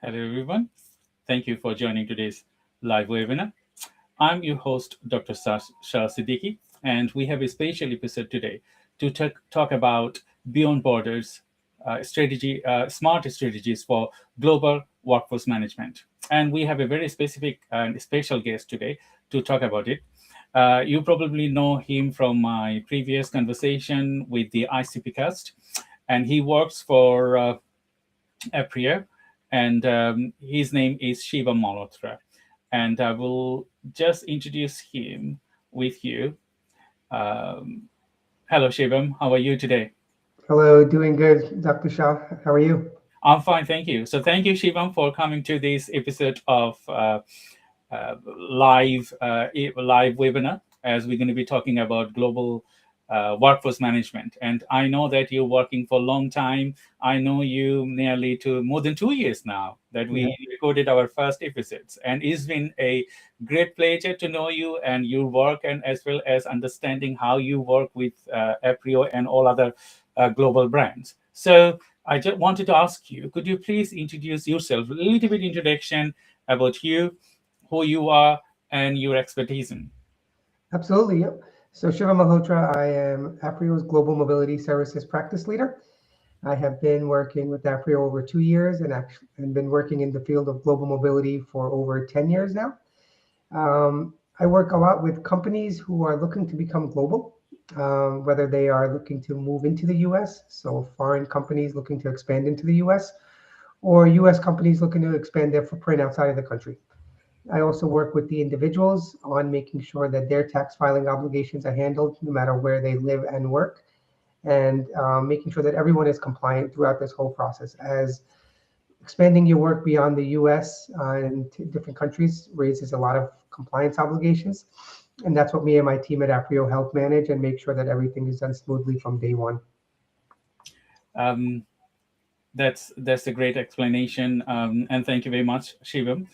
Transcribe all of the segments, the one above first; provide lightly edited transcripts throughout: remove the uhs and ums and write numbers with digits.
Hello, everyone. Thank you for joining today's live webinar. I'm your host, Dr. Shah Siddiqui, and we have a special episode today to talk about beyond borders smart strategies for global workforce management. And we have a very specific and special guest today to talk about it. You probably know him from my previous conversation with the ICP cast, and he works for Apria, and his name is Shiva Malhotra. And I will just introduce him with you. Um, Hello, Shivam. How are you today? Hello, doing good, Dr. Shah. How are you? I'm fine, thank you. So, thank you, Shivam, for coming to this episode of live webinar, as we're going to be talking about global workforce management. And I know that you're working for a long time. I know you nearly to more than 2 years now that Yeah, we recorded our first episodes, and it's been a great pleasure to know you and your work, and as well as understanding how you work with Aprio and all other global brands. So I just wanted to ask you, could you please introduce yourself, a little bit introduction about you, who you are, and your expertise in? absolutely. Yep. So Shiva Malhotra, I am Aprio's Global Mobility Services Practice Leader. I have been working with Aprio over 2 years and been working in the field of global mobility for over 10 years now. I work a lot with companies who are looking to become global, whether they are looking to move into the US, so foreign companies looking to expand into the US, or US companies looking to expand their footprint outside of the country. I also work with the individuals on making sure that their tax filing obligations are handled no matter where they live and work, and making sure that everyone is compliant throughout this whole process. As expanding your work beyond the US and to different countries raises a lot of compliance obligations. And that's what me and my team at Aprio help manage and make sure that everything is done smoothly from day one. Um, that's a great explanation, and thank you very much, Shivam,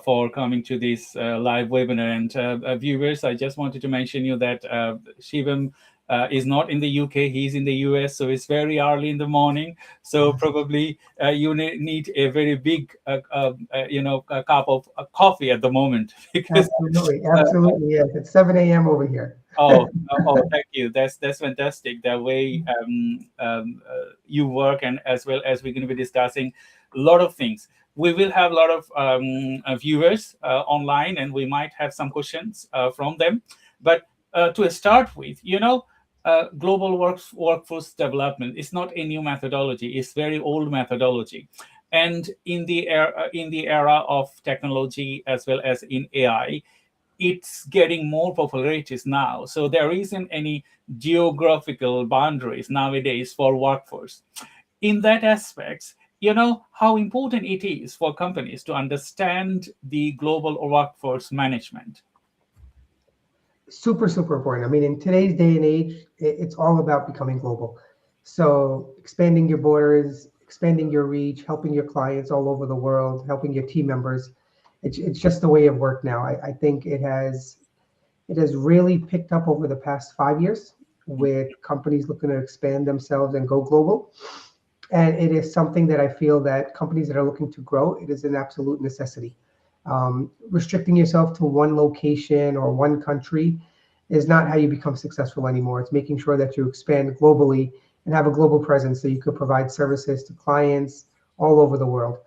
for coming to this live webinar. And viewers, I just wanted to mention you that Shivam is not in the UK; he's in the US, so it's very early in the morning. So probably you need a very big, a cup of coffee at the moment because. Absolutely, Uh, absolutely, yes. It's 7 a.m. over here. Thank you. That's fantastic. The way you work, and as well as we're going to be discussing a lot of things. We will have a lot of viewers online, and we might have some questions from them. But to start with, global workforce development is not a new methodology. It's very old methodology, and in the era of technology as well as in AI, it's getting more popularities now. So there isn't any geographical boundaries nowadays for workforce. In that aspects, how important it is for companies to understand the global workforce management. Super, super important. I mean, in today's day and age, it's all about becoming global. So expanding your borders, expanding your reach, helping your clients all over the world, helping your team members. It's just the way of work now. I think it has really picked up over the past 5 years with companies looking to expand themselves and go global. And it is something that I feel that companies that are looking to grow, it is an absolute necessity. Restricting yourself to one location or one country is not how you become successful anymore. It's making sure that you expand globally and have a global presence so you could provide services to clients all over the world.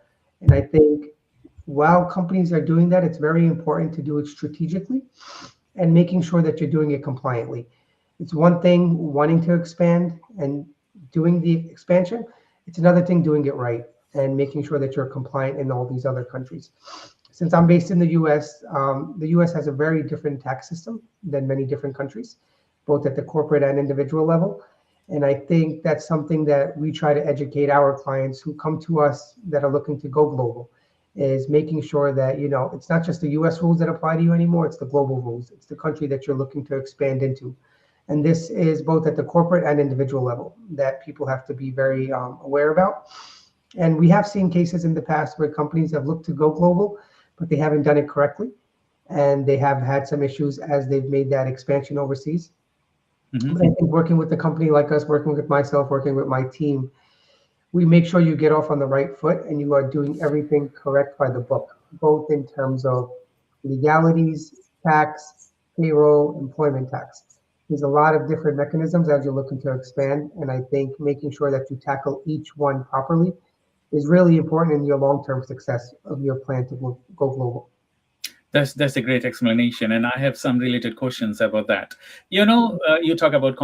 And I think while companies are doing that, it's very important to do it strategically and making sure that you're doing it compliantly. It's one thing wanting to expand and doing the expansion. It's another thing doing it right and making sure that you're compliant in all these other countries. Since I'm based in the US has a very different tax system than many different countries, both at the corporate and individual level. And I think that's something that we try to educate our clients who come to us that are looking to go global, is making sure that, it's not just the US rules that apply to you anymore, it's the global rules. It's the country that you're looking to expand into. And this is both at the corporate and individual level that people have to be very aware about. And we have seen cases in the past where companies have looked to go global, but they haven't done it correctly. And they have had some issues as they've made that expansion overseas. Mhm. But I think working with a company like us, working with myself, working with my team, we make sure you get off on the right foot and you are doing everything correct by the book, both in terms of legalities, tax, payroll, employment tax. There's a lot of different mechanisms as you're looking to expand, and I think making sure that you tackle each one properly is really important in your long-term success of your plan to go global. That's a great explanation, and I have some related questions about that. You talk about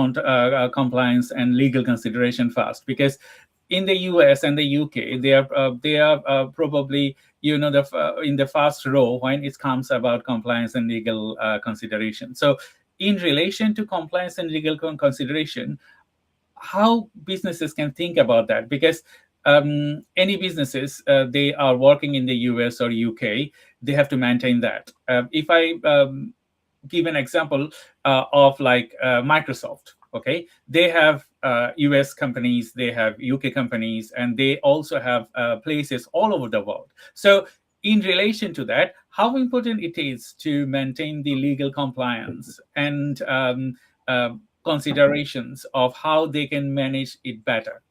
compliance and legal consideration first, because in the US and the UK, they are probably in the first row when it comes about compliance and legal consideration. So, in relation to compliance and legal consideration, how businesses can think about that, because any businesses, they are working in the US or UK, they have to maintain that. If I give an example of like Microsoft, okay, they have US companies, they have UK companies, and they also have places all over the world. So in relation to that, how important it is to maintain the legal compliance and considerations of how they can manage it better.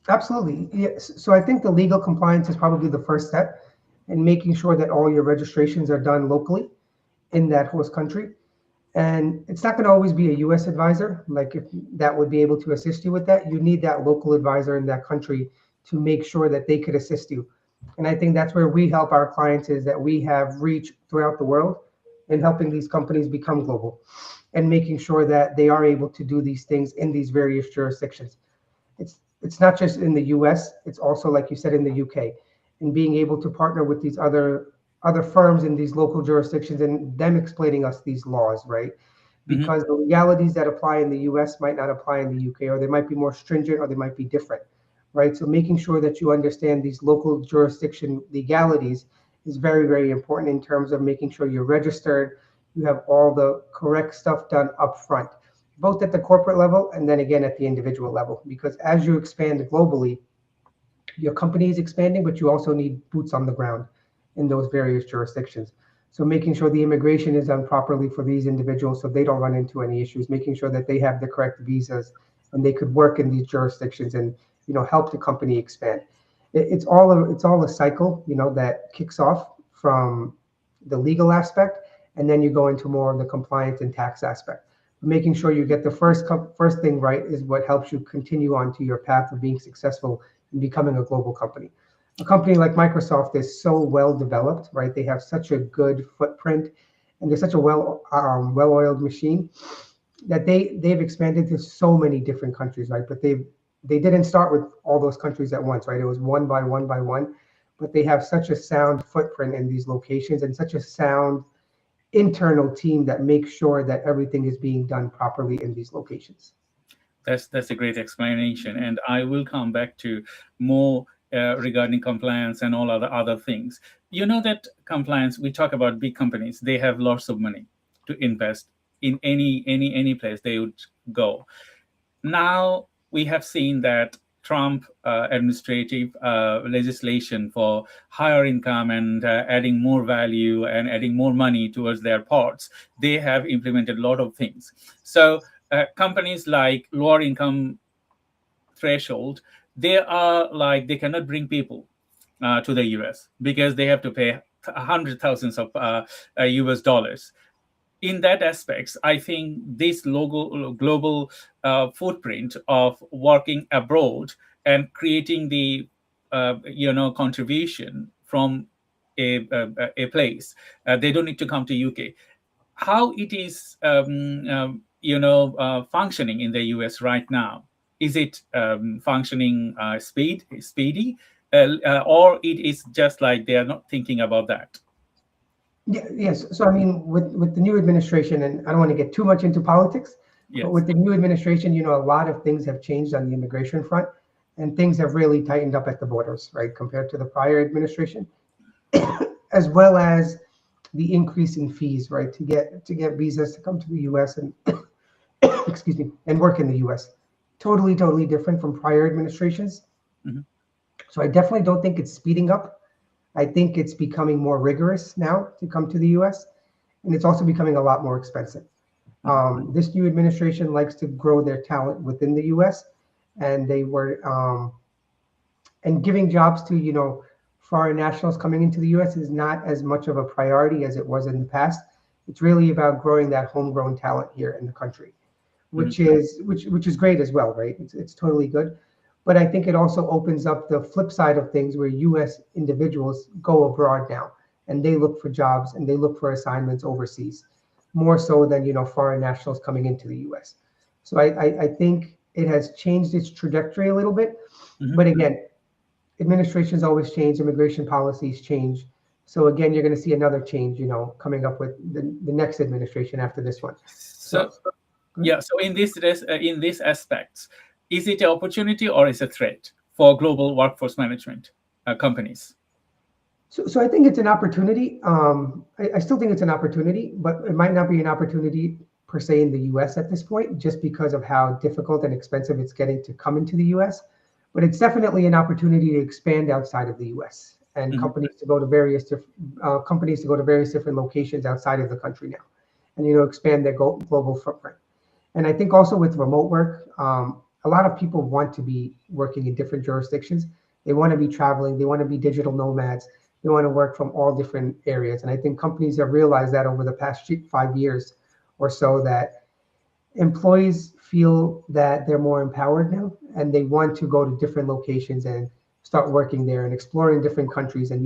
Absolutely. Yes. So I think the legal compliance is probably the first step in making sure that all your registrations are done locally in that host country. And it's not going to always be a US advisor, like if that would be able to assist you with that. You need that local advisor in that country to make sure that they could assist you. And I think that's where we help our clients, is that we have reach throughout the world in helping these companies become global and making sure that they are able to do these things in these various jurisdictions. It's not just in the US, it's also, like you said, in the UK, and being able to partner with these other firms in these local jurisdictions and them explaining us these laws, right? Because the legalities that apply in the US might not apply in the UK, or they might be more stringent, or they might be different, right? So making sure that you understand these local jurisdiction legalities is very, very important in terms of making sure you're registered, you have all the correct stuff done up front, both at the corporate level and then again at the individual level. Because as you expand globally, your company is expanding, but you also need boots on the ground in those various jurisdictions. So making sure the immigration is done properly for these individuals so they don't run into any issues, making sure that they have the correct visas and they could work in these jurisdictions and help the company expand. It's all a cycle, that kicks off from the legal aspect, and then you go into more of the compliance and tax aspect. Making sure you get the first thing right is what helps you continue on to your path of being successful in becoming a global company. A company like Microsoft is so well developed, right? They have such a good footprint, and they're such a well-oiled machine that they've expanded to so many different countries, right? But they didn't start with all those countries at once, right? It was one by one by one, but they have such a sound footprint in these locations and such a sound internal team that makes sure that everything is being done properly in these locations. That's a great explanation, and I will come back to more regarding compliance and all other things. You know that compliance, we talk about big companies, they have lots of money to invest in any place they would go. Now we have seen that Trump administrative legislation for higher income and adding more value and adding more money towards their ports, they have implemented a lot of things. So companies like lower income threshold, they cannot bring people to the US because they have to pay hundred thousands of US dollars. In that aspects, I think this global footprint of working abroad and creating the contribution from a place, they don't need to come to UK. How it is functioning in the US right now? Is it functioning speedy, or it is just like they are not thinking about that? Yeah, yes. So I mean, with the new administration, and I don't want to get too much into politics, Yes. but with the new administration, a lot of things have changed on the immigration front, and things have really tightened up at the borders, right, compared to the prior administration, as well as the increase in fees, right, to get visas to come to the U.S. and excuse me, and work in the U.S. Totally different from prior administrations. So I definitely don't think it's speeding up. I think it's becoming more rigorous now to come to the US, and it's also becoming a lot more expensive. This new administration likes to grow their talent within the US, and they were and giving jobs to, foreign nationals coming into the US is not as much of a priority as it was in the past. It's really about growing that homegrown talent here in the country, which is great as well, right? It's totally good. But I think it also opens up the flip side of things where US individuals go abroad now and they look for jobs and they look for assignments overseas, more so than, foreign nationals coming into the US. So I think it has changed its trajectory a little bit. But again, administrations always change, immigration policies change. So again, you're going to see another change, coming up with the next administration after this one. So yeah, so in these aspects, is it an opportunity or is it a threat for global workforce management companies? So I think it's an opportunity. I still think it's an opportunity, but it might not be an opportunity per se in the US at this point, just because of how difficult and expensive it's getting to come into the US. But it's definitely an opportunity to expand outside of the US and companies to go to various different locations outside of the country now, and expand their global footprint. And I think also with remote work, a lot of people want to be working in different jurisdictions. They want to be traveling. They want to be digital nomads. They want to work from all different areas. And I think companies have realized that over the past 5 years or so, that employees feel that they're more empowered now and they want to go to different locations and start working there and exploring different countries and,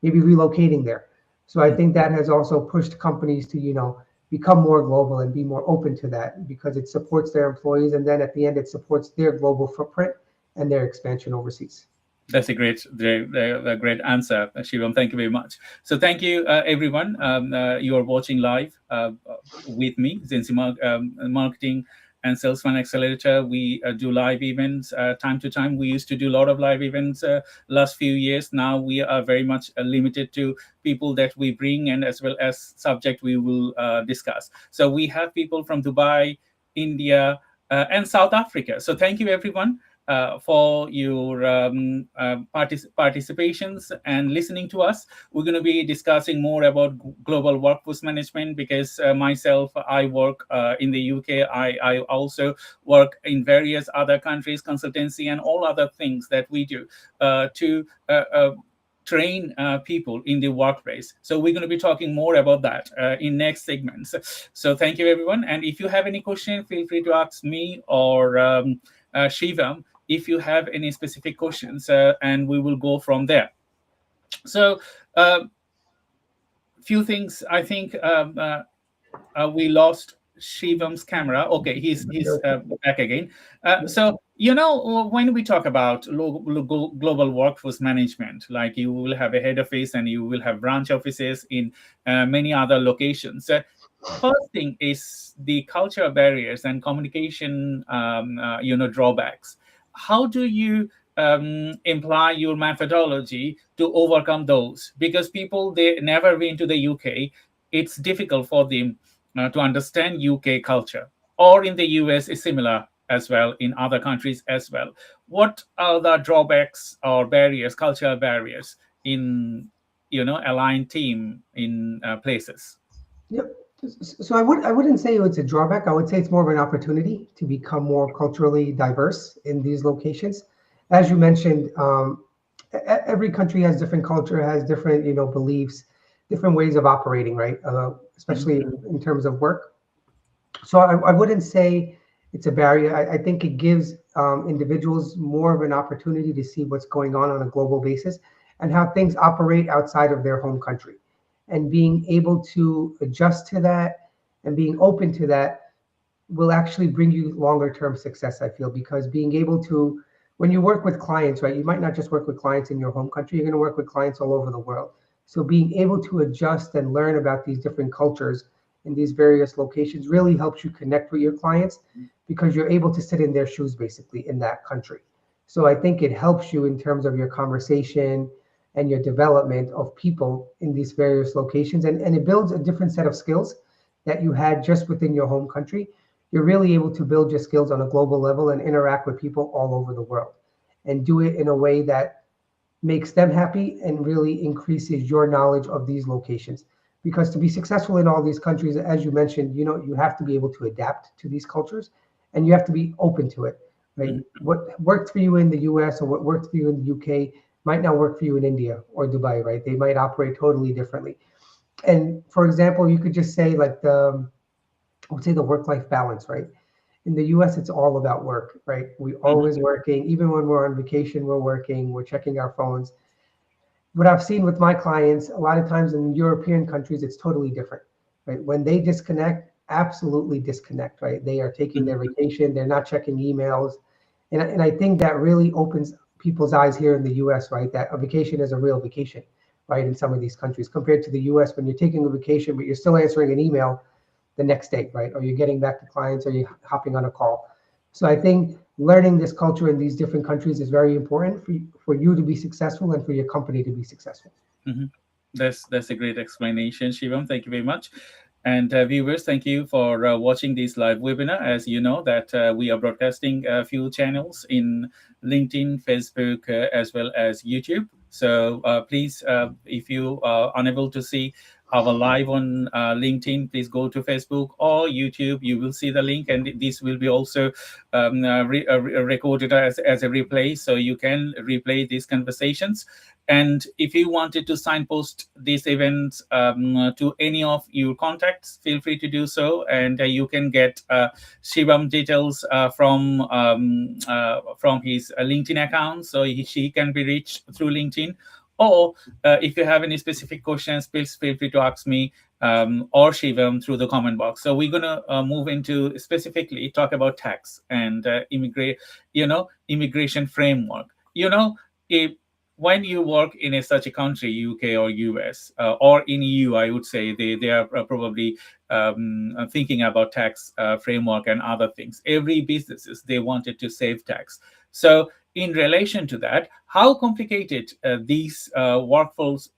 maybe relocating there. So I think that has also pushed companies to, become more global and be more open to that, because it supports their employees. And then at the end, it supports their global footprint and their expansion overseas. That's a great answer, Shivam. Thank you very much. So thank you, everyone. You are watching live with me, 𝐒𝐚𝐡 Marketing and Sales Funnel Accelerator. We do live events time to time. We used to do a lot of live events last few years. Now we are very much limited to people that we bring, and as well as subject we will discuss. So we have people from Dubai, India, and South Africa. So thank you, everyone, for your participations and listening to us. We're going to be discussing more about global workforce management, because myself, I work in the UK. I also work in various other countries, consultancy and all other things that we do to train people in the workplace. So we're going to be talking more about that in next segments. So thank you, everyone. And if you have any question, feel free to ask me or Shivam if you have any specific questions, and we will go from there. So few things. I think we lost Shivam's camera. Okay, he's back again. So when we talk about global workforce management, like you will have a head office and you will have branch offices in many other locations. First thing is the cultural barriers and communication drawbacks. How do you imply your methodology to overcome those? Because people, they never been to the UK. It's difficult for them to understand UK culture. Or in the US is similar as well, in other countries as well. What are the drawbacks or barriers, cultural barriers in aligned team in places? Yep. So I wouldn't say it's a drawback. I would say it's more of an opportunity to become more culturally diverse in these locations. As you mentioned, every country has different culture, has different beliefs, different ways of operating, right? Especially in terms of work. So I wouldn't say it's a barrier. I think it gives individuals more of an opportunity to see what's going on a global basis and how things operate outside of their home country. And being able to adjust to that and being open to that will actually bring you longer term success, I feel, because being able to, when you work with clients, right, you might not just work with clients in your home country, you're going to work with clients all over the world. So being able to adjust and learn about these different cultures in these various locations really helps you connect with your clients, because you're able to sit in their shoes basically in that country. So I think it helps you in terms of your conversation and your development of people in these various locations. And it builds a different set of skills that you had just within your home country. You're really able to build your skills on a global level and interact with people all over the world and do it in a way that makes them happy and really increases your knowledge of these locations. Because to be successful in all these countries, as you mentioned, you have to be able to adapt to these cultures and you have to be open to it. right? Mhm. What worked for you in the US or what worked for you in the UK might not work for you in India or Dubai, right? They might operate totally differently. And for example, you could just say like I would say the work-life balance, right? In the US, it's all about work, right? We Mhm. always working, even when we're on vacation, we're working, we're checking our phones. What I've seen with my clients, a lot of times in European countries, it's totally different, right? When they disconnect, absolutely disconnect, right? They are taking their Mhm. vacation, they're not checking emails. And I think that really opens people's eyes here in the US, right? That a vacation is a real vacation, right? In some of these countries compared to the US, when you're taking a vacation, but you're still answering an email the next day, right? Or you're getting back to clients or you're hopping on a call. So I think learning this culture in these different countries is very important for you to be successful and for your company to be successful. Mhm. That's a great explanation, Shivam. Thank you very much. And viewers, thank you for watching this live webinar. As you know, that we are broadcasting a few channels in LinkedIn, Facebook, as well as YouTube. So please, if you are unable to see our live on LinkedIn, please go to Facebook or YouTube. You will see the link, and this will be also recorded as a replay, so you can replay these conversations. And if you wanted to signpost these events to any of your contacts, feel free to do so. And you can get Shivam details from his LinkedIn account, so she can be reached through LinkedIn. Or if you have any specific questions, please feel free to ask me or Shivam through the comment box. So we're gonna move into specifically talk about tax and immigration framework. If when you work in such a country, UK or US, or in EU, I would say they are probably thinking about tax framework and other things. Every businesses, they wanted to save tax. So in relation to that, how complicated these workforce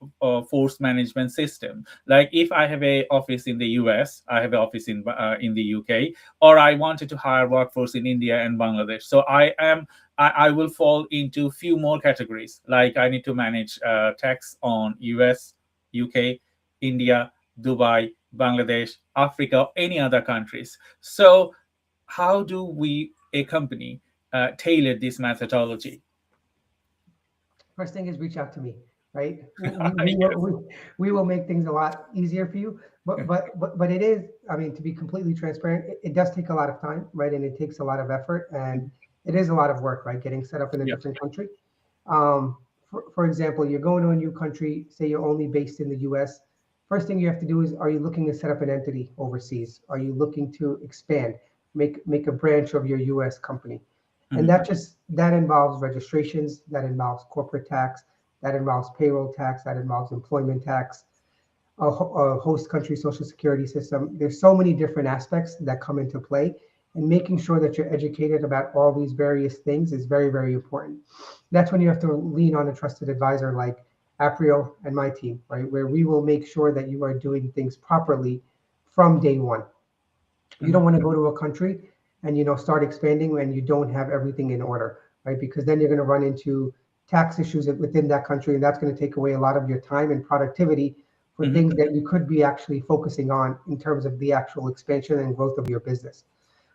force management system? Like if I have a office in the US, I have an office in the UK, or I wanted to hire workforce in India and Bangladesh. So I will fall into few more categories. Like I need to manage tax on US, UK, India, Dubai, Bangladesh, Africa, or any other countries. So how do we, a company, tailor this methodology? First thing is reach out to me, right? We will make things a lot easier for you. But it is, I mean, to be completely transparent, it does take a lot of time, right? And it takes a lot of effort and it is a lot of work, right? Getting set up in a Yeah. different country. For example, you're going to a new country, say you're only based in the US. First thing you have to do is, are you looking to set up an entity overseas? Are you looking to expand, make a branch of your US company? And Mhm. that involves registrations, that involves corporate tax, that involves payroll tax, that involves employment tax, a host country social security system. There's so many different aspects that come into play, and making sure that you're educated about all these various things is very, very important. That's when you have to lean on a trusted advisor like Aprio and my team, right? Where we will make sure that you are doing things properly from day one. You Mhm. don't want to go to a country and start expanding when you don't have everything in order, right? Because then you're going to run into tax issues within that country, and that's going to take away a lot of your time and productivity for Mhm. things that you could be actually focusing on in terms of the actual expansion and growth of your business.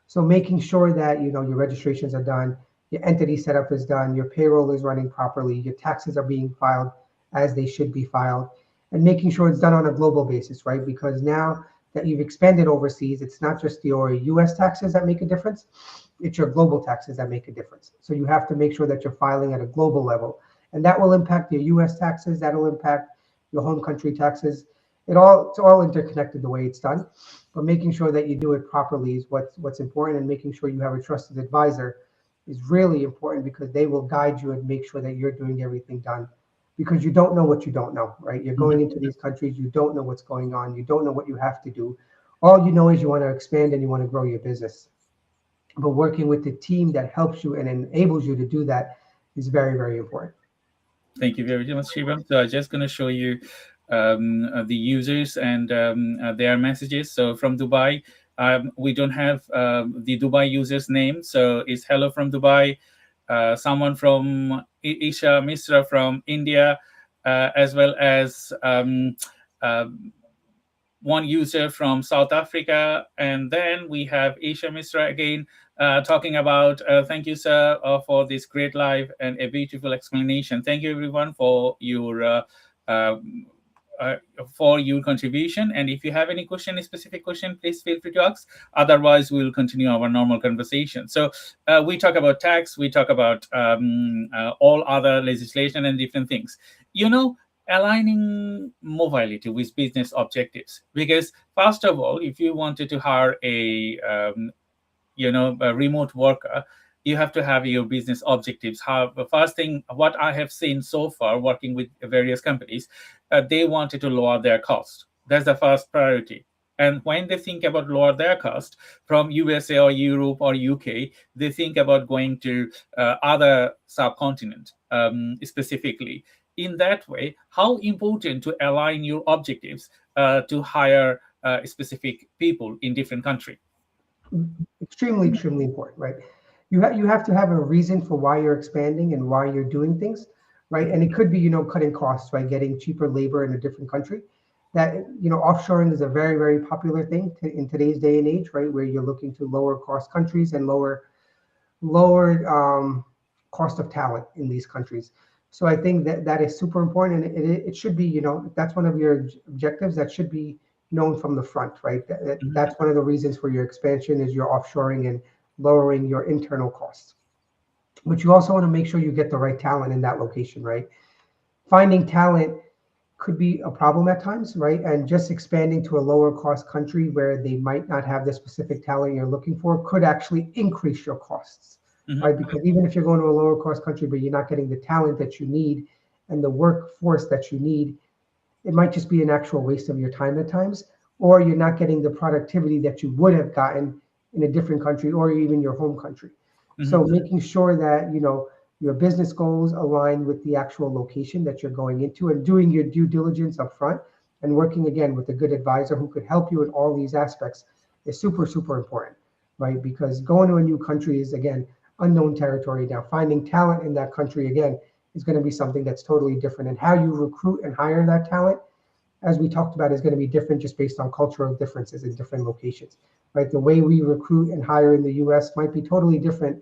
So making sure that your registrations are done, your entity setup is done, your payroll is running properly, your taxes are being filed as they should be filed, and making sure it's done on a global basis, right? Because now that you've expanded overseas, it's not just your US taxes that make a difference, it's your global taxes that make a difference. So you have to make sure that you're filing at a global level. And that will impact your US taxes, that'll impact your home country taxes. It's all interconnected the way it's done. But making sure that you do it properly is what's important, and making sure you have a trusted advisor is really important because they will guide you and make sure that you're doing everything done, because you don't know what you don't know, right? You're Mhm. going into these countries, you don't know what's going on, you don't know what you have to do. All you know is you want to expand and you want to grow your business. But working with the team that helps you and enables you to do that is very, very important. Thank you very much, Shivam. So I'm just going to show you the users and their messages. So from Dubai, we don't have the Dubai user's name. So it's hello from Dubai. Someone from Isha Misra from India, as well as uh, one user from South Africa. And then we have Isha Misra again talking about. Thank you, sir, for this great live and a beautiful explanation. Thank you, everyone, uh, uh, for your contribution. And if you have any question, a specific question, please feel free to ask. Otherwise, we will continue our normal conversation. So we talk about tax, we talk about all other legislation and different things. Aligning mobility with business objectives. Because first of all, if you wanted to hire a remote worker, you have to have your business objectives. How the first thing, what I have seen so far working with various companies, they wanted to lower their cost. That's the first priority. And when they think about lower their cost from USA or Europe or UK, they think about going to other subcontinent, specifically. In that way, how important to align your objectives to hire specific people in different country? Extremely, extremely important, right? You have to have a reason for why you're expanding and why you're doing things, right? And it could be, cutting costs, right? Getting cheaper labor in a different country. That, offshoring is a very, very popular thing in today's day and age, right? Where you're looking to lower cost countries and lower cost of talent in these countries. So I think that is super important, and it should be, if that's one of your objectives, that should be known from the front, right? That's one of the reasons for your expansion is your offshoring and lowering your internal costs. But you also want to make sure you get the right talent in that location, right? Finding talent could be a problem at times, right? And just expanding to a lower cost country where they might not have the specific talent you're looking for could actually increase your costs, right? Because even if you're going to a lower cost country, but you're not getting the talent that you need and the workforce that you need, it might just be an actual waste of your time at times, or you're not getting the productivity that you would have gotten in a different country or even your home country. So making sure that, your business goals align with the actual location that you're going into and doing your due diligence up front and working again with a good advisor who could help you in all these aspects is super, super important, right? Because going to a new country is, again, unknown territory. Now, finding talent in that country, again, is going to be something that's totally different. And how you recruit and hire that talent, as we talked about, is going to be different just based on cultural differences in different locations, right? The way we recruit and hire in the US might be totally different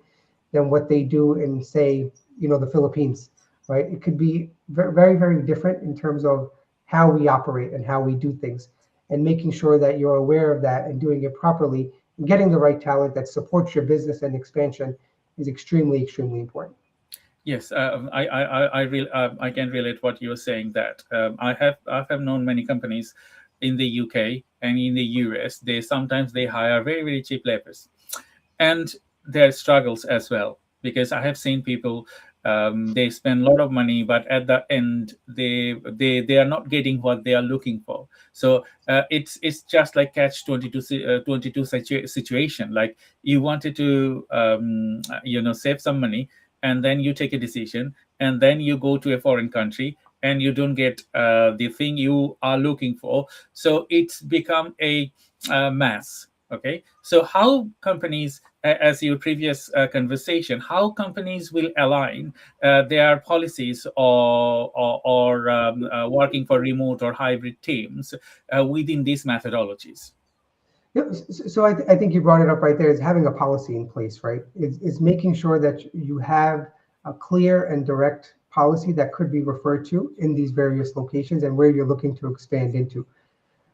than what they do in, say, the Philippines, right? It could be very, very different in terms of how we operate and how we do things, and making sure that you're aware of that and doing it properly and getting the right talent that supports your business and expansion is extremely, extremely important. Yes, I can relate what you are saying. That I have known many companies in the UK and in the US. They hire very, very cheap laborers, and there are struggles as well, because I have seen people, they spend a lot of money, but at the end they are not getting what they are looking for. So it's just like catch 22 situation. Like, you wanted to save some money, and then you take a decision, and then you go to a foreign country and you don't get the thing you are looking for. So it's become a mess. Okay, so how companies, as your previous conversation, how companies will align their policies or working for remote or hybrid teams within these methodologies? Yeah, so I think you brought it up right there, is having a policy in place, right? Is making sure that you have a clear and direct policy that could be referred to in these various locations and where you're looking to expand into.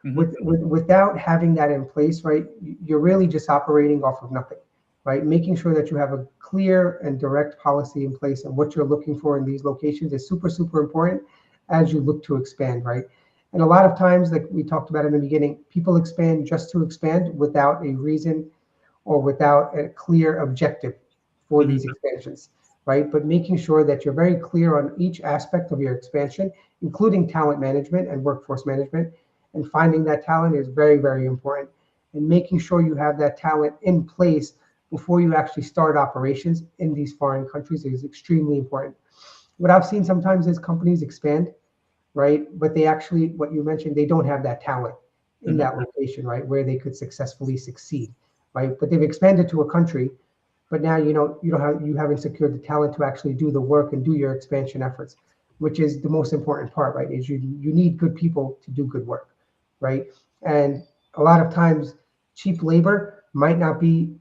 Without having that in place, right, you're really just operating off of nothing, right? Making sure that you have a clear and direct policy in place and what you're looking for in these locations is super, super important as you look to expand, right? And a lot of times, like we talked about in the beginning, people expand just to expand without a reason or without a clear objective for these expansions, right? But making sure that you're very clear on each aspect of your expansion, including talent management and workforce management, and finding that talent is very, very important. And making sure you have that talent in place before you actually start operations in these foreign countries is extremely important. What I've seen sometimes is companies expand, right? But they actually, what you mentioned, they don't have that talent in that location, right? Where they could successfully succeed, right? But they've expanded to a country, but now you haven't secured the talent to actually do the work and do your expansion efforts, which is the most important part, right? Is you need good people to do good work, right? And a lot of times cheap labor might not be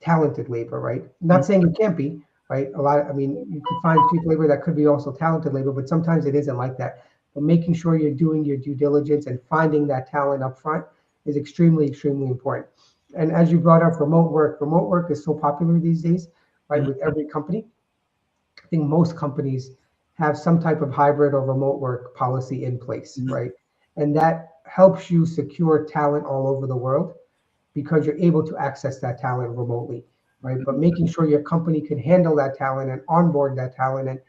talented labor, right? Not saying it can't be, right? I mean, you could find cheap labor that could be also talented labor, but sometimes it isn't like that. But making sure you're doing your due diligence and finding that talent up front is extremely, extremely important. And as you brought up remote work is so popular these days, right? With every company, I think most companies have some type of hybrid or remote work policy in place, right? And that helps you secure talent all over the world because you're able to access that talent remotely, right? But making sure your company can handle that talent and onboard that talent and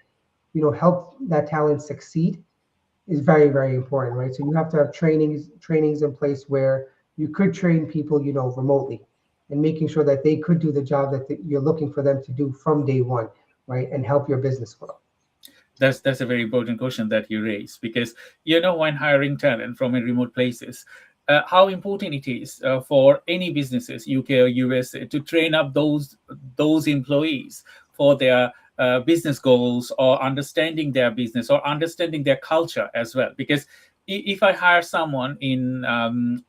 help that talent succeed is very, very important, right? So you have to have trainings in place where you could train people, remotely, and making sure that they could do the job that you're looking for them to do from day one, right? And help your business grow. That's a very important question that you raise, because when hiring talent from remote places, how important it is for any businesses, UK or USA, to train up those employees for their business goals, or understanding their business, or understanding their culture as well. Because if I hire someone in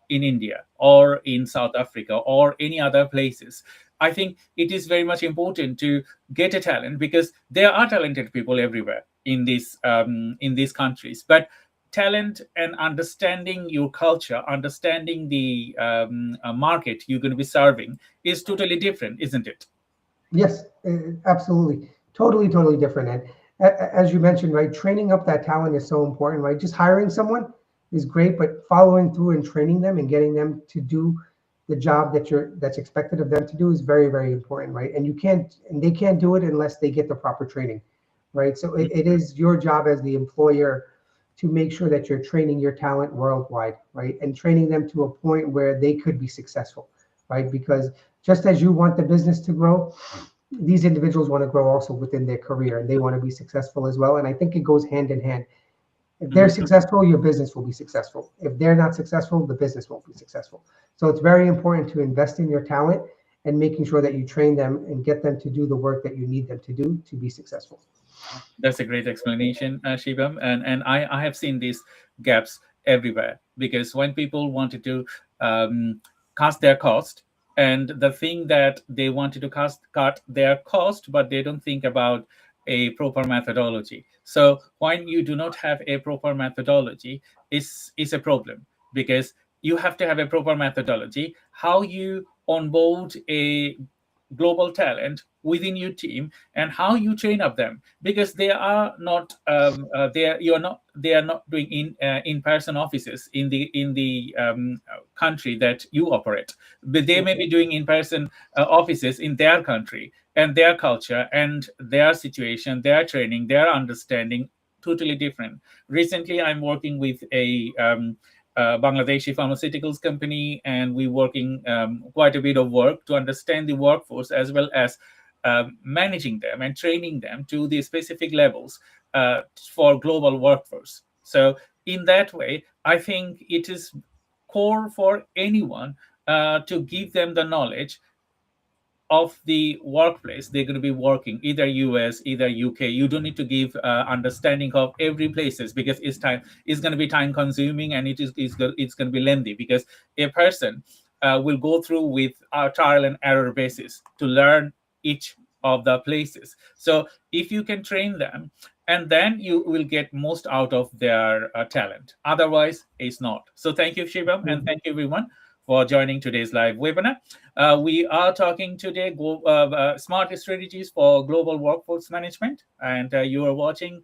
India or in South Africa or any other places, I think it is very much important to get a talent, because there are talented people everywhere in these countries. But talent and understanding your culture, understanding the market you're going to be serving is totally different, isn't it? Yes, absolutely. Totally, totally different. And as you mentioned, right, training up that talent is so important, right? Just hiring someone is great, but following through and training them and getting them to do the job that's expected of them to do is very, very important, right? And they can't do it unless they get the proper training, right? So it is your job as the employer to make sure that you're training your talent worldwide, right? And training them to a point where they could be successful, right? Because just as you want the business to grow, these individuals want to grow also within their career, and they want to be successful as well. And I think it goes hand in hand. If they're successful, your business will be successful. If they're not successful, the business won't be successful. So it's very important to invest in your talent and making sure that you train them and get them to do the work that you need them to do to be successful. That's a great explanation, Shibam. And I have seen these gaps everywhere, because when people wanted to cut their cost, and the thing that they wanted to cut their cost, but they don't think about a proper methodology. So when you do not have a proper methodology, is a problem, because you have to have a proper methodology. How you onboard a global talent within your team, and how you train up them, because they are not they are not doing in-person offices in the country that you operate, but they may be doing in-person offices in their country, and their culture and their situation, their training, their understanding, totally different. Recently, I'm working with a Bangladeshi pharmaceuticals company, and we're working quite a bit of work to understand the workforce, as well as managing them and training them to the specific levels for global workforce. So in that way, I think it is core for anyone to give them the knowledge of the workplace they're going to be working, either US, either UK. You don't need to give understanding of every places, because it's going to be time consuming, and it's going to be lengthy, because a person will go through with a trial and error basis to learn each of the places. So if you can train them, and then you will get most out of their talent. Otherwise, it's not. So thank you, Shibam, and thank you, everyone, for joining today's live webinar. We are talking today smart strategies for global workforce management, and you are watching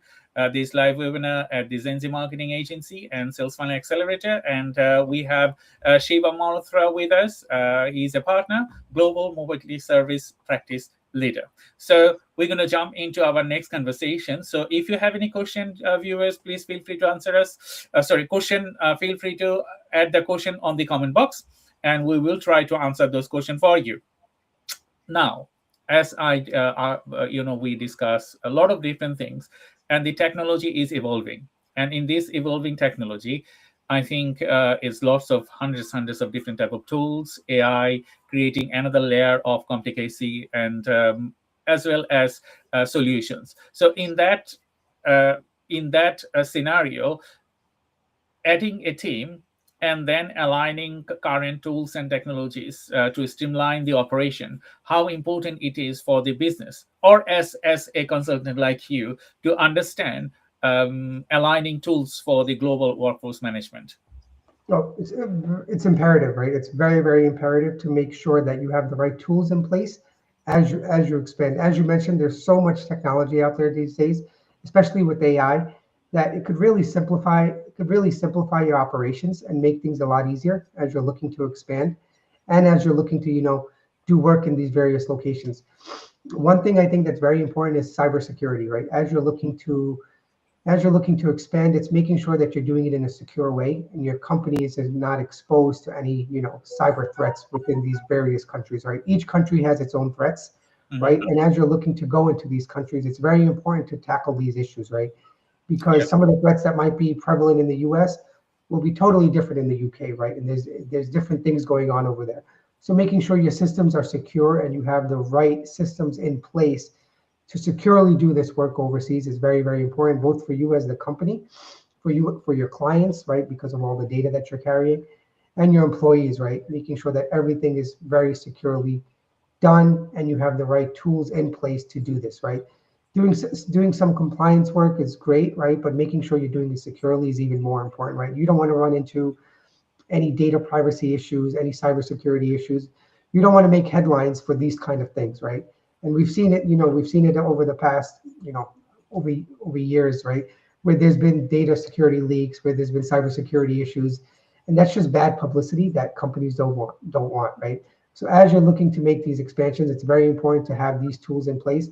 this live webinar at the 𝐒𝐚𝐡 Marketing Agency and Sales Funnel Accelerator. And we have Shiva Malhotra with us. He's a partner, Global Mobility Service Practice Leader. So we're going to jump into our next conversation. So if you have any question, viewers, please feel free to answer us. Feel free to add the question on the comment box, and we will try to answer those questions for you. Now, as we discuss a lot of different things, and the technology is evolving. And in this evolving technology, I think it's lots of hundreds of different type of tools, AI, creating another layer of complicacy, and as well as solutions. So in that scenario, adding a team and then aligning current tools and technologies to streamline the operation, how important it is for the business, or as a consultant like you, to understand aligning tools for the global workforce management? No, it's imperative, right? It's very, very imperative to make sure that you have the right tools in place as you expand. As you mentioned, there's so much technology out there these days, especially with AI, that it could really simplify your operations and make things a lot easier as you're looking to expand and as you're looking to, do work in these various locations. One thing I think that's very important is cybersecurity, right? As you're looking to expand, it's making sure that you're doing it in a secure way and your company is not exposed to any, cyber threats within these various countries, right? Each country has its own threats, right? And as you're looking to go into these countries, it's very important to tackle these issues, right? Because some of the threats that might be prevalent in the US will be totally different in the UK, right? And there's different things going on over there. So making sure your systems are secure and you have the right systems in place to securely do this work overseas is very, very important, both for you as the company, for your clients, right, because of all the data that you're carrying, and your employees, right, making sure that everything is very securely done and you have the right tools in place to do this, right? Doing some compliance work is great, right, but making sure you're doing it securely is even more important, right? You don't want to run into any data privacy issues, any cybersecurity issues. You don't want to make headlines for these kind of things, right? And we've seen it over the past, over years, right? Where there's been data security leaks, where there's been cybersecurity issues, and that's just bad publicity that companies don't want, right? So as you're looking to make these expansions, it's very important to have these tools in place.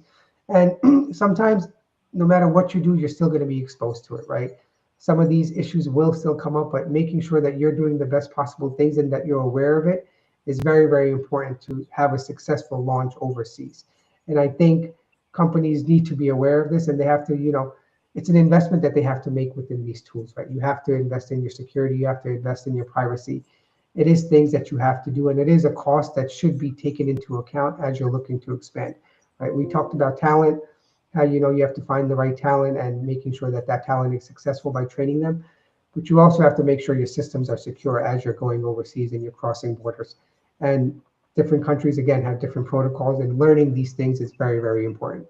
And sometimes, no matter what you do, you're still going to be exposed to it, right? Some of these issues will still come up, but making sure that you're doing the best possible things and that you're aware of it is very, very important to have a successful launch overseas. And I think companies need to be aware of this and they have to, it's an investment that they have to make within these tools, right? You have to invest in your security, you have to invest in your privacy. It is things that you have to do, and it is a cost that should be taken into account as you're looking to expand, right? We talked about talent, how you have to find the right talent and making sure that that talent is successful by training them. But you also have to make sure your systems are secure as you're going overseas and you're crossing borders. And different countries, again, have different protocols, and learning these things is very, very important.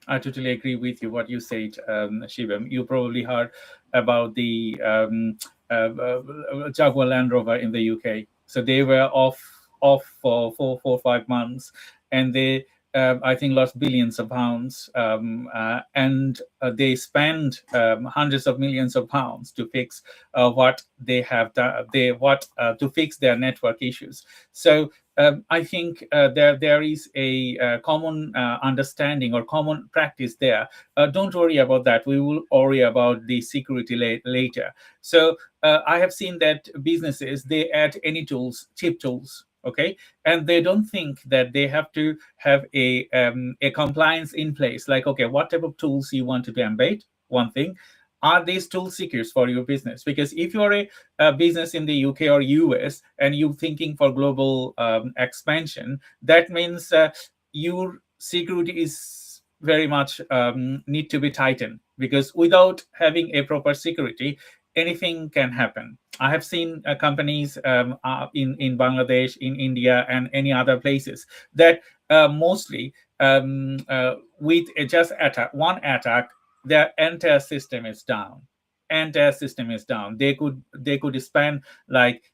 I totally agree with you what you said, Shivam. You probably heard about the Jaguar Land Rover in the UK. So they were off for 4 or 5 months, and they I think lost billions of pounds, and they spent hundreds of millions of pounds to fix what they have done. To fix their network issues. So I think there is a common understanding or common practice there. Don't worry about that. We will worry about the security later. So I have seen that businesses, they add any tools, cheap tools, okay, and they don't think that they have to have a compliance in place. Like, okay, what type of tools you want to embed? One thing. Are these tools secure for your business? Because if you're a business in the UK or US and you're thinking for global expansion, that means your security is very much need to be tightened, because without having a proper security, anything can happen. I have seen companies in Bangladesh, in India, and any other places that mostly with just one attack, their entire system is down. Entire system is down. They could spend like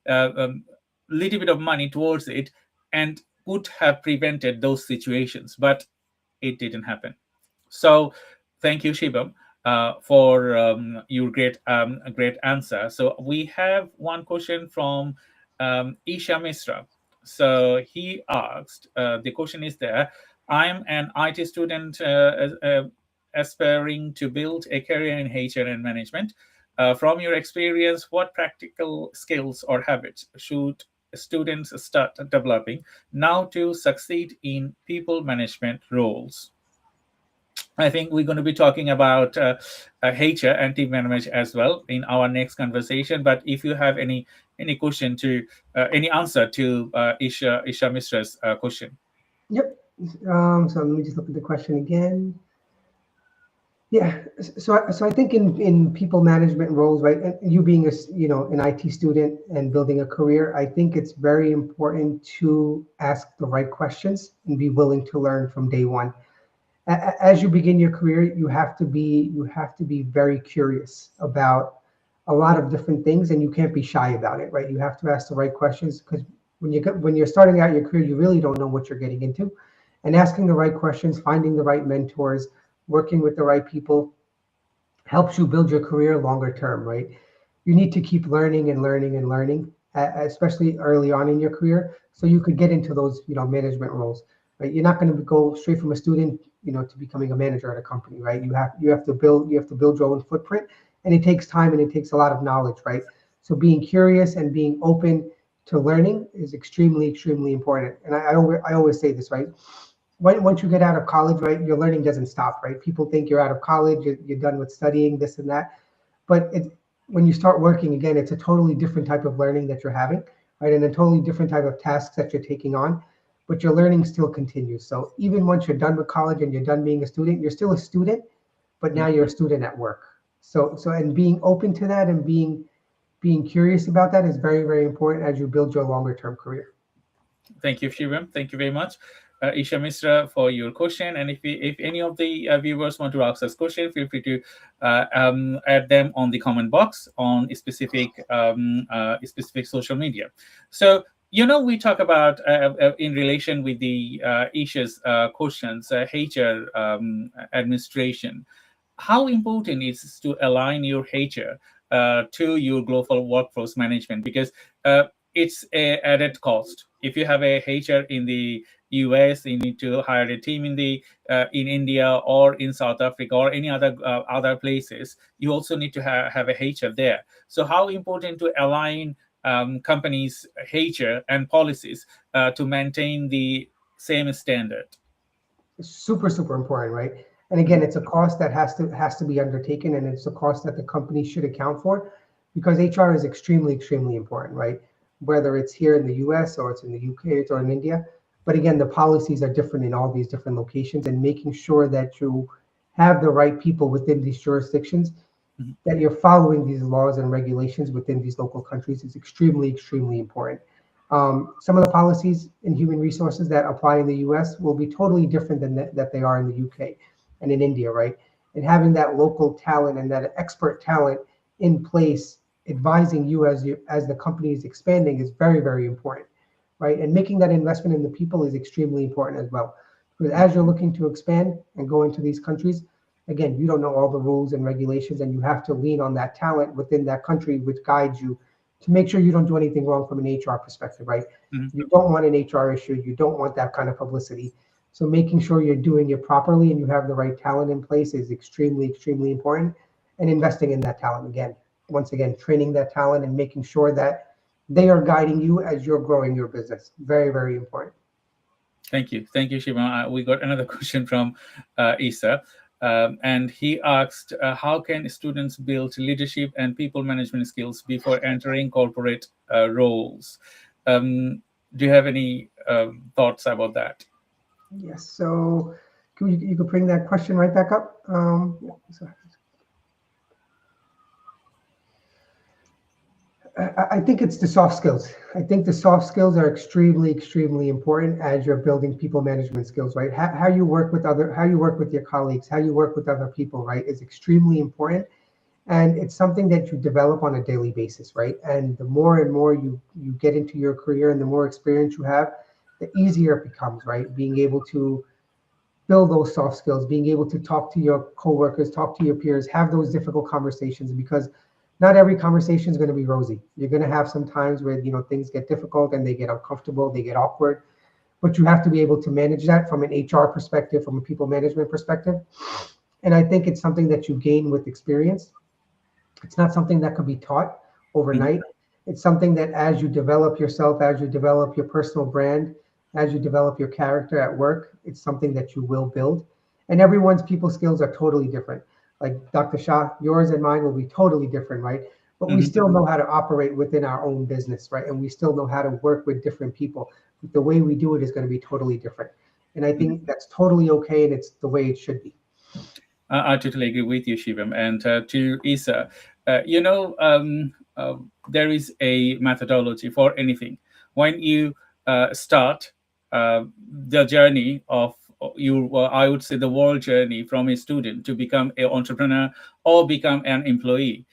little bit of money towards it and could have prevented those situations, but it didn't happen. So thank you, Shibam, for your great answer. So we have one question from Isha Misra. So he asked, the question is there: I'm an IT student aspiring to build a career in HR and management. From your experience, what practical skills or habits should students start developing now to succeed in people management roles? I think we're going to be talking about HR and team management as well in our next conversation. But if you have any question to any answer to Isha Mistra's question. Yep. So let me just look at the question again. Yeah, so I think in people management roles, right, and you being an IT student and building a career, I think it's very important to ask the right questions and be willing to learn from day one. As you begin your career, you have to be very curious about a lot of different things, and you can't be shy about it, right? You have to ask the right questions because when you're starting out your career, you really don't know what you're getting into, and asking the right questions, finding the right mentors, working with the right people helps you build your career longer term, right? You need to keep learning and learning and learning, especially early on in your career, so you could get into those, management roles, right? You're not going to go straight from a student, to becoming a manager at a company, right? You have to build your own footprint, and it takes time and it takes a lot of knowledge, right? So being curious and being open to learning is extremely, extremely important. And I always say this, right? Once you get out of college, right, your learning doesn't stop, right? People think you're out of college, you're done with studying this and that, but when you start working again, it's a totally different type of learning that you're having, right, and a totally different type of tasks that you're taking on, but your learning still continues. So even once you're done with college and you're done being a student, you're still a student, but now you're a student at work. And being open to that and being curious about that is very, very important as you build your longer term career. Thank you, Shivam. Thank you very much, Isha Misra, for your question. And if any of the viewers want to ask us question, feel free to add them on the comment box on specific social media. So, we talk about in relation with the Isha's questions, HR administration. How important is it to align your HR to your global workforce management? Because it's a added cost. If you have a HR in the US, you need to hire a team in India or in South Africa or any other places. You also need to have a HR there. So how important to align companies' HR and policies to maintain the same standard? It's super, super important, right? And again, it's a cost that has to be undertaken, and it's a cost that the company should account for, because HR is extremely, extremely important, right? Whether it's here in the US or it's in the UK or in India. But again, the policies are different in all these different locations, and making sure that you have the right people within these jurisdictions, Mhm. that you're following these laws and regulations within these local countries is extremely, extremely important. Some of the policies in human resources that apply in the US will be totally different than that they are in the UK and in India, right? And having that local talent and that expert talent in place advising you as the company is expanding is very, very important, right? And making that investment in the people is extremely important as well. Because as you're looking to expand and go into these countries, again, you don't know all the rules and regulations, and you have to lean on that talent within that country, which guides you to make sure you don't do anything wrong from an HR perspective, right? Mhm. You don't want an HR issue. You don't want that kind of publicity. So making sure you're doing it properly and you have the right talent in place is extremely, extremely important. And investing in that talent again, once again, training that talent and making sure that they are guiding you as you're growing your business. Very, very important. Thank you, Shiva. We got another question from Isa, and he asked, "How can students build leadership and people management skills before entering corporate roles?" Um, do you have any thoughts about that? Yes. So you could bring that question right back up. Yeah, so I think it's the soft skills. I think the soft skills are extremely, extremely important as you're building people management skills, right? How you work with your colleagues, how you work with other people, right, is extremely important. And it's something that you develop on a daily basis, right? And the more and more you get into your career and the more experience you have, the easier it becomes, right? Being able to build those soft skills, being able to talk to your coworkers, talk to your peers, have those difficult conversations, because not every conversation is going to be rosy. You're going to have some times where things get difficult and they get uncomfortable, they get awkward, but you have to be able to manage that from an HR perspective, from a people management perspective. And I think it's something that you gain with experience. It's not something that could be taught Mhm. overnight. It's something that as you develop yourself, as you develop your personal brand, as you develop your character at work, it's something that you will build. And everyone's people skills are totally different. Like Dr. Shah, yours and mine will be totally different, right? But we Mhm. still know how to operate within our own business, right? And we still know how to work with different people. But the way we do it is going to be totally different. And I Mhm. think that's totally okay, and it's the way it should be. I totally agree with you, Shivam. And to Isa, there is a methodology for anything. When you start the journey of I would say the world journey from a student to become an entrepreneur or become an employee,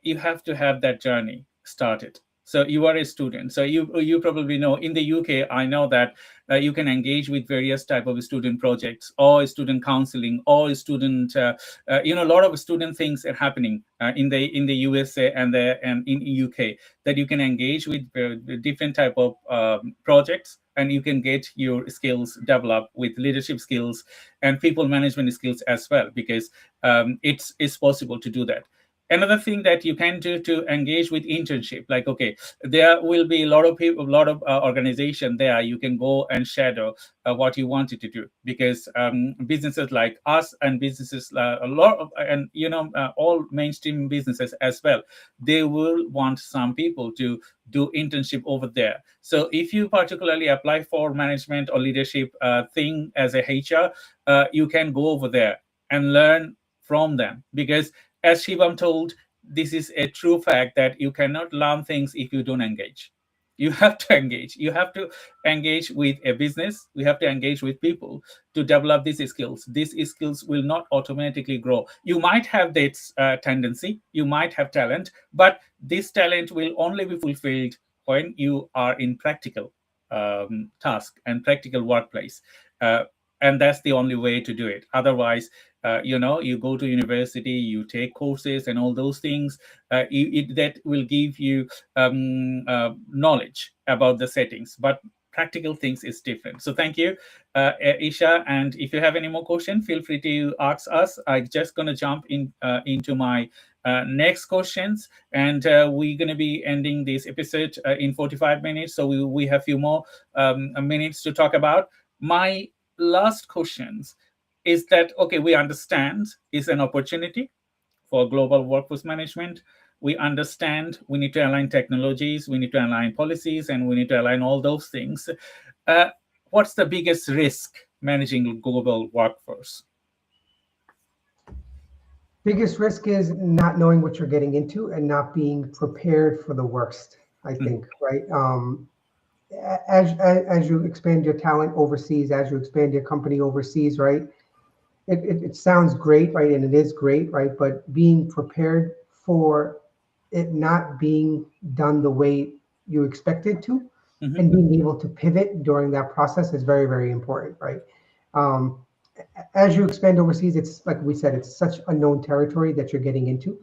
you have to have that journey started. So you are a student. So you probably know in the UK, I know that you can engage with various type of student projects or student counseling or student a lot of student things are happening in the USA and in UK, that you can engage with different type of projects, and you can get your skills developed with leadership skills and people management skills as well, because it's possible to do that. Another thing that you can do to engage with internship, like, okay, there will be a lot of people, a lot of organization there you can go and shadow what you wanted to do, because businesses like us and businesses a lot of, and all mainstream businesses as well, they will want some people to do internship over there. So if you particularly apply for management or leadership thing as a HR, you can go over there and learn from them, because as Shivam told, this is a true fact that you cannot learn things if you don't engage. You have to engage. You have to engage with a business. We have to engage with people to develop these skills. These skills will not automatically grow. You might have this tendency, you might have talent, but this talent will only be fulfilled when you are in practical task and practical workplace. And that's the only way to do it. Otherwise, you go to university, you take courses and all those things, that will give you knowledge about the settings, but practical things is different. So thank you, Isha. And if you have any more questions, feel free to ask us. I'm just going to jump into my next questions, and we're going to be ending this episode in 45 minutes. So we have a few more minutes to talk about. My last questions is that, okay, we understand is an opportunity for global workforce management. We understand we need to align technologies, we need to align policies, and we need to align all those things. What's the biggest risk managing global workforce? Biggest risk is not knowing what you're getting into and not being prepared for the worst, I think, right? As you expand your talent overseas, as you expand your company overseas, right? It sounds great, right? And it is great, right? But being prepared for it not being done the way you expect it to, and being able to pivot during that process is very, very important, right? Um, as you expand overseas, it's like we said, it's such unknown territory that you're getting into,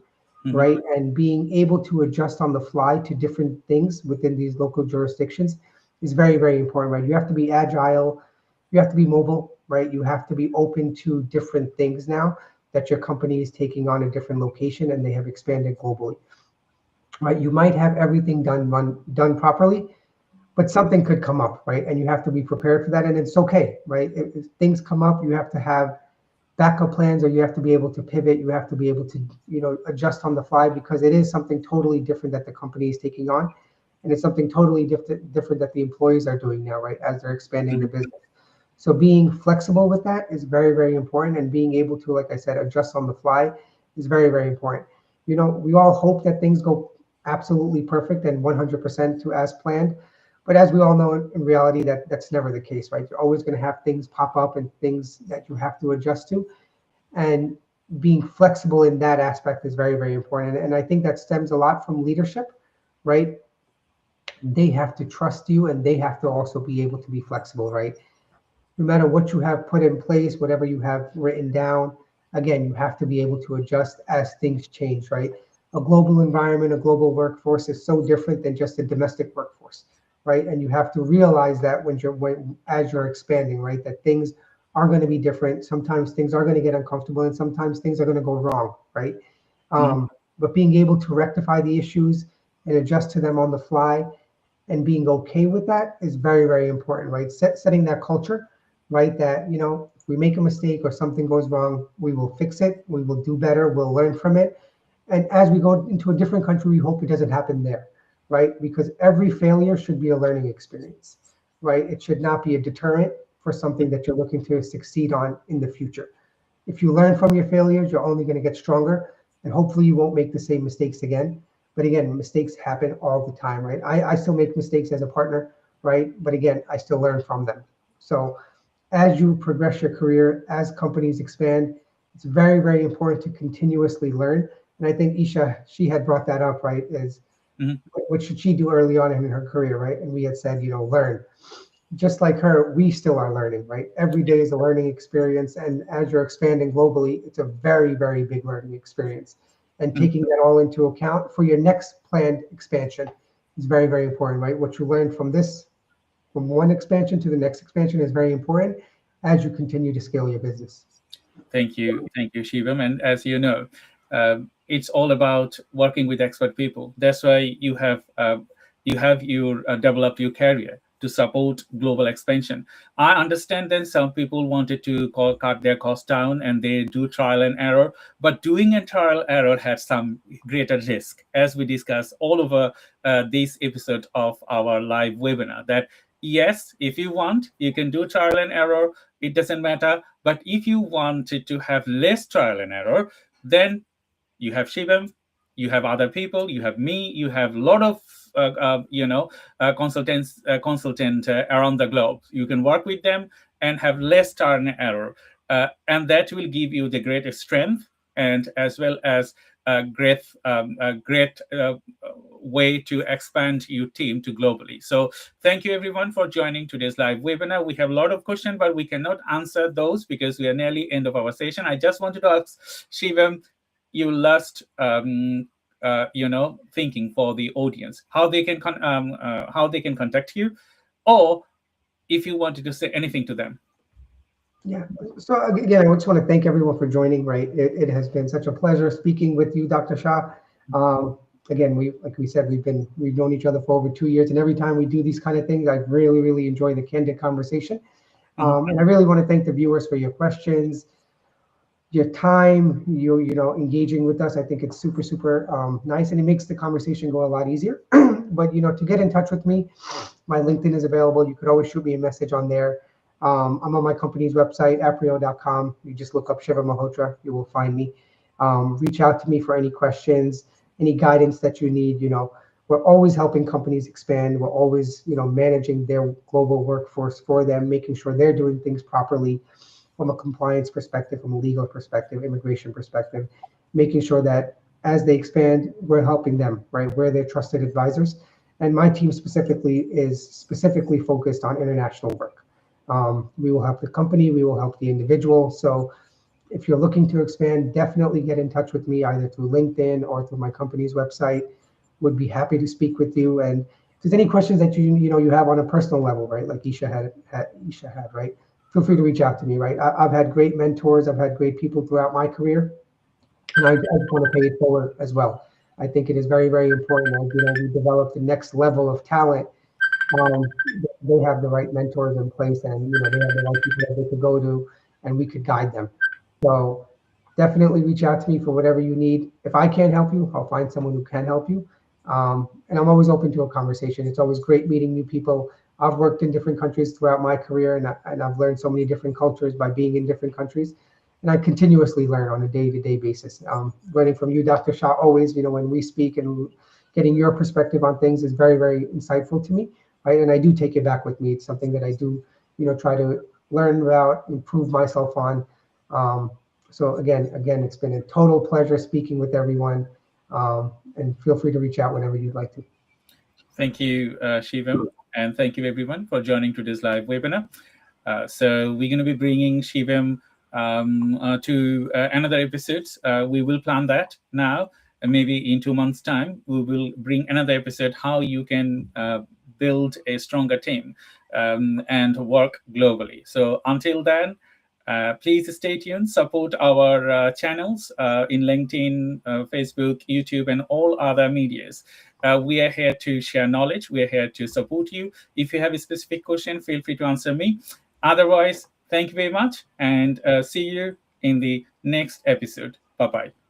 right? And being able to adjust on the fly to different things within these local jurisdictions is very, very important, right? You have to be agile, you have to be mobile, right? You have to be open to different things now that your company is taking on a different location and they have expanded globally, right? You might have everything done properly, but something could come up, right? And you have to be prepared for that, and it's okay, right? If things come up, you have to have backup plans, or you have to be able to pivot. You have to be able to, adjust on the fly, because it is something totally different that the company is taking on, and it's something totally different that the employees are doing now, right? As they're expanding the business. So being flexible with that is very, very important, and being able to, like I said, adjust on the fly is very, very important. We all hope that things go absolutely perfect and 100% to as planned. But as we all know, in reality, that's never the case, right? You're always going to have things pop up and things that you have to adjust to. And being flexible in that aspect is very, very important. And I think that stems a lot from leadership, right? They have to trust you, and they have to also be able to be flexible, right? No matter what you have put in place, whatever you have written down, again, you have to be able to adjust as things change, right? A global environment, a global workforce is so different than just a domestic workforce, right? And you have to realize that as you're expanding, right, that things are going to be different. Sometimes things are going to get uncomfortable, and sometimes things are going to go wrong, right? But being able to rectify the issues and adjust to them on the fly, and being okay with that is very, very important, right? Setting that culture, right? That, if we make a mistake or something goes wrong, we will fix it, we will do better, we'll learn from it. And as we go into a different country, we hope it doesn't happen there, right? Because every failure should be a learning experience, right? It should not be a deterrent for something that you're looking to succeed on in the future. If you learn from your failures, you're only going to get stronger, and hopefully you won't make the same mistakes again. But again, mistakes happen all the time, right? I still make mistakes as a partner, right? But again, I still learn from them. So as you progress your career, as companies expand, it's very, very important to continuously learn. And I think Isha, she had brought that up, right? Is what should she do early on in her career, right? And we had said, learn. Just like her, we still are learning, right? Every day is a learning experience. And as you're expanding globally, it's a very, very big learning experience. And taking that all into account for your next planned expansion is very, very important, right? What you learn from one expansion to the next expansion is very important as you continue to scale your business. Thank you, Shivam. And as you know, it's all about working with expert people. That's why you have developed your career to support global expansion. I understand that some people wanted to cut their costs down and they do trial and error, but doing a trial error has some greater risk, as we discussed all over this episode of our live webinar. That yes, if you want, you can do trial and error. It doesn't matter. But if you wanted to have less trial and error, then you have Shivam, you have other people, you have me, you have a lot of consultant around the globe. You can work with them and have less trial and error, and that will give you the greatest strength and as well as a great way to expand your team to globally. So thank you everyone for joining today's live webinar. We have a lot of questions, but we cannot answer those because we are nearly end of our session. I just wanted to ask Shivam, you last thinking for the audience, how they can contact you, or if you wanted to say anything to them. Yeah. So again, I just want to thank everyone for joining. Right, it has been such a pleasure speaking with you, Dr. Shah. Again, like we said, we've known each other for over 2 years, and every time we do these kind of things, I really, really enjoy the candid conversation. And I really want to thank the viewers for your questions, your time, engaging with us. I think it's super, super nice, and it makes the conversation go a lot easier. But to get in touch with me, my LinkedIn is available. You could always shoot me a message on there. I'm on my company's website, aprio.com. You just look up Shiva Malhotra, you will find me. Reach out to me for any questions, any guidance that you need. We're always helping companies expand. We're always, managing their global workforce for them, making sure they're doing things properly from a compliance perspective, from a legal perspective, immigration perspective, making sure that as they expand, we're helping them, right? We're their trusted advisors. And my team is specifically focused on international work. We will help the company, we will help the individual. So if you're looking to expand, definitely get in touch with me either through LinkedIn or through my company's website. Would be happy to speak with you. And if there's any questions that you have on a personal level, right, like Isha had, right, feel free to reach out to me, right? I've had great mentors, I've had great people throughout my career, and I just want to pay it forward as well. I think it is very, very important that we develop the next level of talent. They have the right mentors in place, and they have the right people that they could go to, and we could guide them. So definitely reach out to me for whatever you need. If I can't help you, I'll find someone who can help you. And I'm always open to a conversation. It's always great meeting new people. I've worked in different countries throughout my career, and I've learned so many different cultures by being in different countries. And I continuously learn on a day-to-day basis. Learning from you, Dr. Shah, always, when we speak and getting your perspective on things is very, very insightful to me, right? And I do take it back with me. It's something that I do, try to learn about, improve myself on. So again, it's been a total pleasure speaking with everyone. And feel free to reach out whenever you'd like to. Thank you, Shivam, and thank you everyone for joining today's live webinar. So we're going to be bringing Shivam to another episode. We will plan that now, and maybe in 2 months' time, we will bring another episode how you can build a stronger team and work globally. So until then, please stay tuned, support our channels in LinkedIn, Facebook, YouTube, and all other medias. We are here to share knowledge. We are here to support you. If you have a specific question, feel free to answer me. Otherwise, thank you very much, and see you in the next episode. Bye-bye.